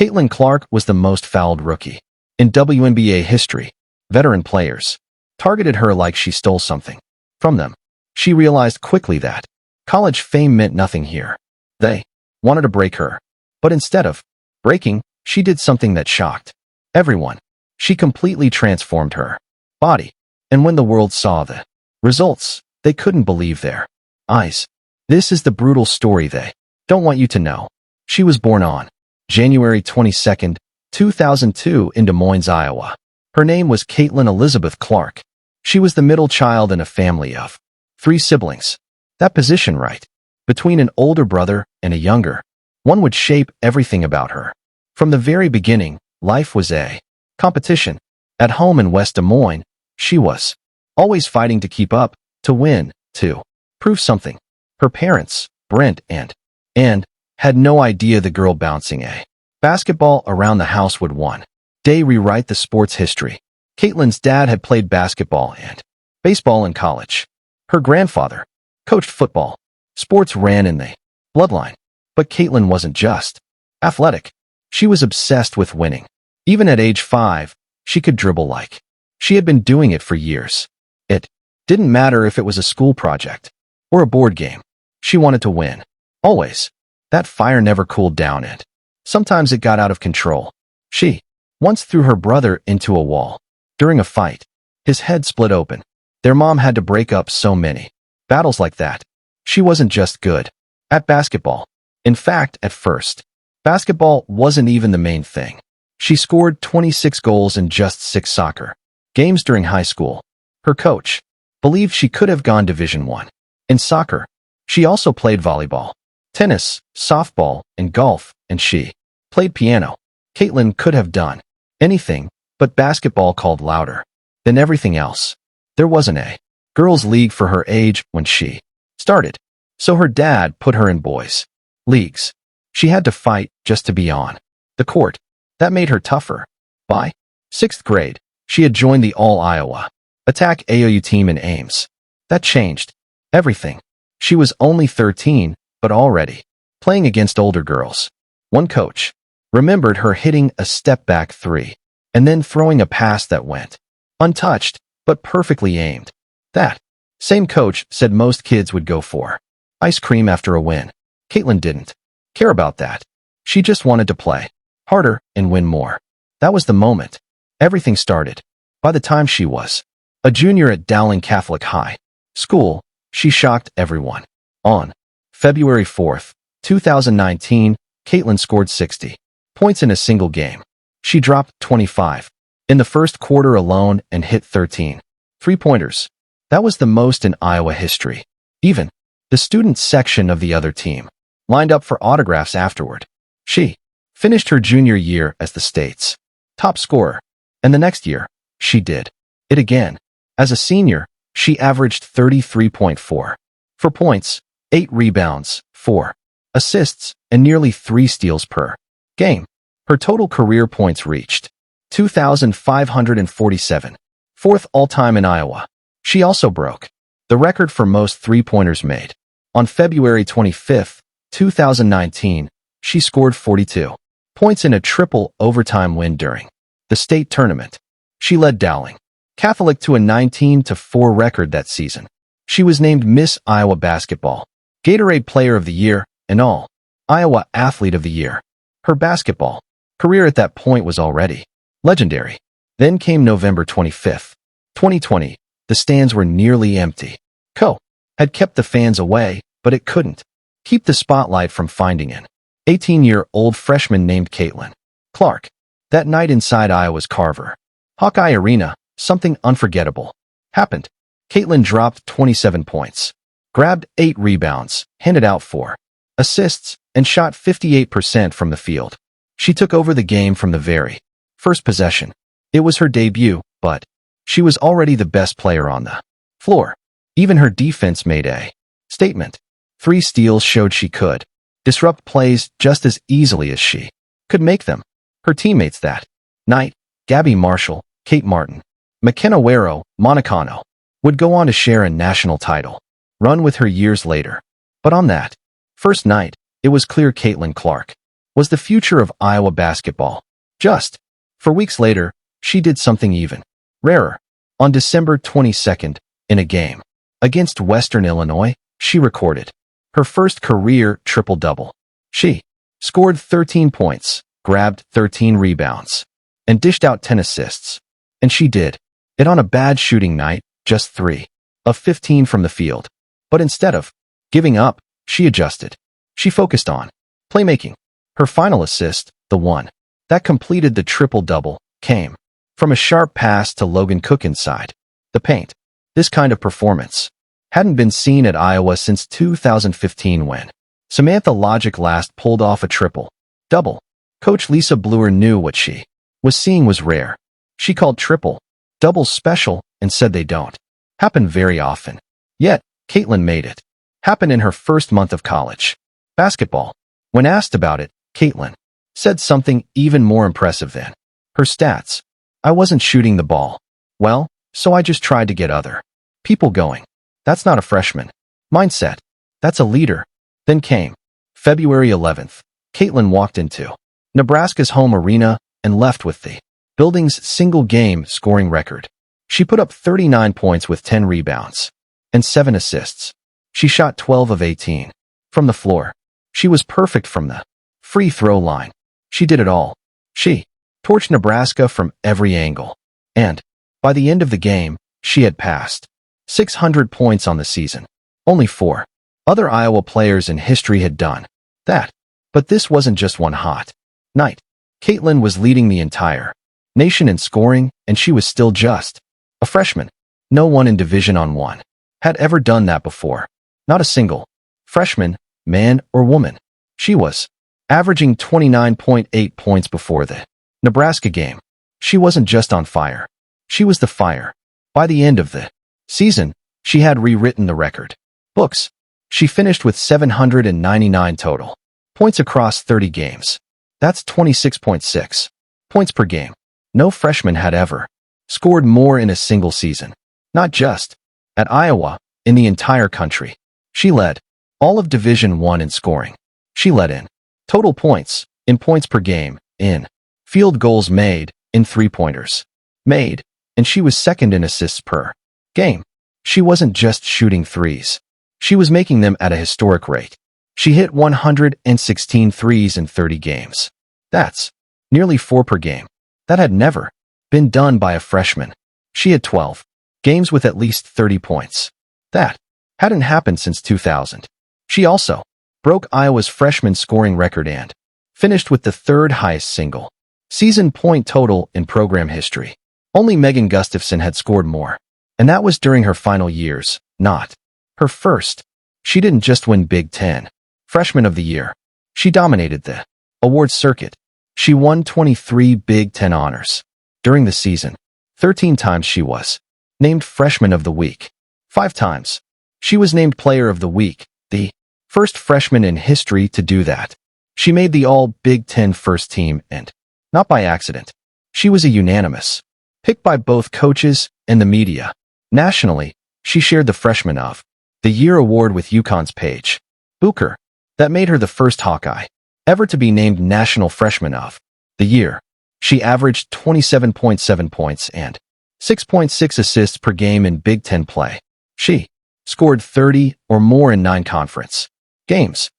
Caitlin Clark was the most fouled rookie in WNBA history. Veteran players targeted her like she stole something from them. She realized quickly that college fame meant nothing here. They wanted to break her. But instead of breaking, she did something that shocked everyone. She completely transformed her body. And when the world saw the results, they couldn't believe their eyes. This is the brutal story they don't want you to know. She was born on January 22nd, 2002 in Des Moines, Iowa. Her name was Caitlin Elizabeth Clark. She was the middle child in a family of 3 siblings. That position right between an older brother and a younger one would shape everything about her. From the very beginning, life was a competition. At home in West Des Moines, she was always fighting to keep up, to win, to prove something. Her parents, Brent and Ann, had no idea the girl bouncing a basketball around the house would one day rewrite the sport's history. Caitlin's dad had played basketball and baseball in college. Her grandfather coached football. Sports ran in the bloodline. But Caitlin wasn't just athletic. She was obsessed with winning. Even at age 5, she could dribble like she had been doing it for years. It didn't matter if it was a school project or a board game. She wanted to win. Always. That fire never cooled down and sometimes it got out of control. She once threw her brother into a wall. During a fight, his head split open. Their mom had to break up so many battles like that. She wasn't just good at basketball. In fact, at first, basketball wasn't even the main thing. She scored 26 goals in just 6 soccer games during high school. Her coach believed she could have gone Division I. In soccer, she also played volleyball, tennis, softball, and golf, and she played piano. Caitlin could have done anything, but basketball called louder than everything else. There wasn't a girls' league for her age when she started, so her dad put her in boys' leagues. She had to fight just to be on the court. That made her tougher. By 6th grade, she had joined the All-Iowa Attack AAU team in Ames. That changed everything. She was only 13, but already playing against older girls. One coach remembered her hitting a step-back 3 and then throwing a pass that went untouched, but perfectly aimed. That same coach said most kids would go for ice cream after a win. Caitlin didn't care about that. She just wanted to play harder and win more. That was the moment everything started. By the time she was a junior at Dowling Catholic High School, she shocked everyone. On February 4th, 2019, Caitlin scored 60 points in a single game. She dropped 25 in the first quarter alone and hit 13 three-pointers. That was the most in Iowa history. Even the student section of the other team lined up for autographs afterward. She finished her junior year as the state's top scorer, and the next year, she did it again. As a senior, she averaged 33.4 for points, 8 rebounds, 4 assists, and nearly 3 steals per game. Her total career points reached 2,547, 4th all-time in Iowa. She also broke the record for most three-pointers made. On February 25th, 2019, she scored 42 points in a triple overtime win during the state tournament. She led Dowling Catholic to a 19-4 record that season. She was named Miss Iowa Basketball, Gatorade Player of the Year, and All-Iowa Athlete of the Year. Her basketball career at that point was already legendary. Then came November 25th, 2020. The stands were nearly empty. Co had kept the fans away, but it couldn't keep the spotlight from finding an 18-year-old freshman named Caitlin Clark. That night inside Iowa's Carver Hawkeye Arena, something unforgettable happened. Caitlin dropped 27 points, grabbed 8 rebounds, handed out 4 assists, and shot 58% from the field. She took over the game from the very first possession. It was her debut, but she was already the best player on the floor. Even her defense made a statement. 3 steals showed she could disrupt plays just as easily as she could make them. Her teammates that night, Gabby Marshall, Kate Martin, McKenna Wero, Monicano, would go on to share a national title run with her years later. But on that first night, it was clear Caitlin Clark was the future of Iowa basketball. Just for weeks later, she did something even rarer. On December 22nd, in a game against Western Illinois, she recorded her first career triple-double. She scored 13 points, grabbed 13 rebounds, and dished out 10 assists. And she did it on a bad shooting night, just 3 of 15 from the field. But instead of giving up, she adjusted. She focused on playmaking. Her final assist, the one that completed the triple-double, came from a sharp pass to Logan Cook inside the paint. This kind of performance hadn't been seen at Iowa since 2015 when Samantha Logic last pulled off a triple-double. Coach Lisa Bluer knew what she was seeing was rare. She called triple-doubles special and said they don't happen very often. Yet, Caitlin made it happen in her first month of college basketball. When asked about it, Caitlin said something even more impressive than her stats. I wasn't shooting the ball well, so I just tried to get other people going. That's not a freshman mindset. That's a leader. Then came February 11th. Caitlin walked into Nebraska's home arena and left with the building's single-game scoring record. She put up 39 points with 10 rebounds and 7 assists. She shot 12 of 18 from the floor. She was perfect from the free throw line. She did it all. She torched Nebraska from every angle. And by the end of the game, she had passed 600 points on the season. Only 4 other Iowa players in history had done that. But this wasn't just one hot night. Caitlin was leading the entire nation in scoring, and she was still just a freshman. No one in Division I had ever done that before. Not a single freshman, man or woman. She was averaging 29.8 points before the Nebraska game. She wasn't just on fire. She was the fire. By the end of the season, she had rewritten the record books. She finished with 799 total points across 30 games. That's 26.6 points per game. No freshman had ever scored more in a single season. Not just at Iowa, in the entire country. She led all of Division I in scoring. She led in total points, in points per game, in field goals made, in three-pointers made, and she was second in assists per game. She wasn't just shooting threes. She was making them at a historic rate. She hit 116 threes in 30 games. That's nearly 4 per game. That had never been done by a freshman. She had 12 games with at least 30 points. That hadn't happened since 2000. She also broke Iowa's freshman scoring record and finished with the third highest single-season point total in program history. Only Megan Gustafson had scored more, and that was during her final years, not her first. She didn't just win Big Ten Freshman of the Year. She dominated the awards circuit. She won 23 Big Ten honors during the season. 13 times she was named Freshman of the Week. 5 times she was named Player of the Week, the first freshman in history to do that. She made the All-Big Ten first team, and not by accident. She was a unanimous pick by both coaches and the media. Nationally, she shared the Freshman of the Year award with UConn's Paige Bucher. That made her the first Hawkeye ever to be named National Freshman of the Year. She averaged 27.7 points and 6.6 assists per game in Big Ten play. She scored 30 or more in 9 conference games.